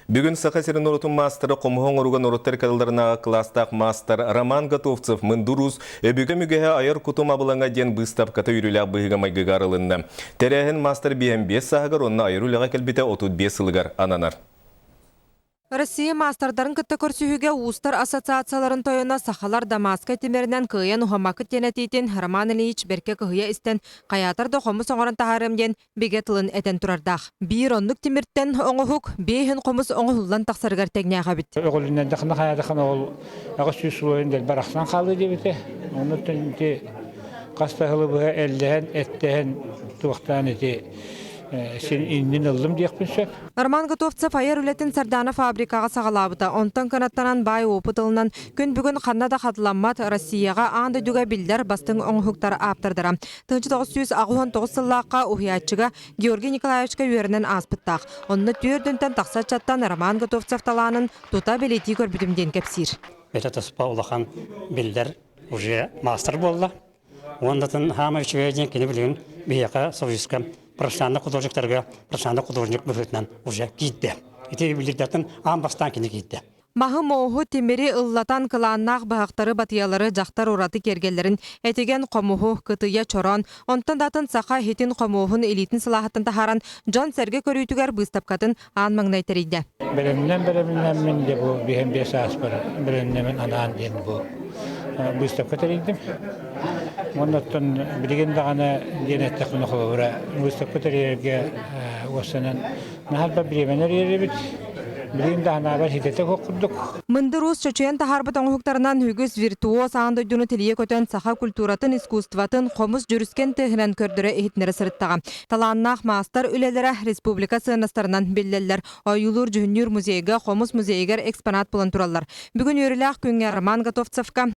Бүгін Сақасерін ұрытын мастері Қомуғын ұруған ұрыттар кадылдарына кластақ мастер Роман Готовцев мұндырус өбігі мүгеге айыр күтім абылаңа ден бұстап ката үйрілі бұйыға майгыға арылынды. Тәрәхін мастер 5 сағығыр, онына айырулыға кәлбеті 35 сылығар ананар. Россия мастардарын кытта көрсүхүгө устар ассоциацияларын тойына сахалар Дамаска темеринен кыйын ухамакы тенетитин Роман Ильич берке кыйя истен каятар да хомус оңорон тахарымден биге тылын этен турардах. Бир оннук темирттен оңохук, бейхин хомус оңохуллан тахсаргар тегняга бит. Оголунан дахна хаядахна ол агыс суоендел барахсан калды дебите. Оны тенте кастахылы бу элден эттен туактан эти сен индин ылдым диякпын сөп. Роман Готовцев айыр үлетін сардана фабрикаға сағалабыта. Онтан канаттанан бай опытылынан күн бүгін қаннада қатыламмат Россияға анды дүгі білдер бастың оңхуктар аптырдыра. 1999 сыллаққа ухиятчыға Георгий Николаевичка үйерінен аспыттақ. Онны түрдінтен тақсат чаттан Роман Готовцев таланын тута белети көрбүдімден кепсир. Бетет ыспа улахан білдер уже мастер болды. Ондатын хама үшеуеден кені білген бияқа союзка профессиональный художниктарға, профессиональный художник мүфетінен уже кейтті. Ете білдерден амбастан кені кейтті. Махы моғу темері ыллатан кыланнақ бағақтары батиялары жақтар ораты кергелерін әтеген қомуғу кытыя чорон, онтан датын сақа хетін қомуғын элитін сылағатын тахаран Джон Серге көрүйтігер бұстапқатын аң маңнайтарыйды. Білімнен мен де бұл бейін бес ас бар. Білімнен мен анаан ден бұл бұстапқатарыйдым. Оннаттан білген дағаны денеттік мұнықылы бұра бұстапқатарыйге осынан нағалба білеменер еребіт. Мындырус чөчен тахарбыт оңхуктарынан хүгіз виртуоз аңды дүні тілие көтен саха культуратын, искусстватын қомыз жүріскен тегінен көрдірі ehitнері сырыттаға. Таланнақ мастар үлелері республика сығыныстарынан беллелер. Ойылыр жүхіннер музейге, қомыз музейгер экспонат бұлын туралар. Бүгін өріліғ күнге Роман Готовцевка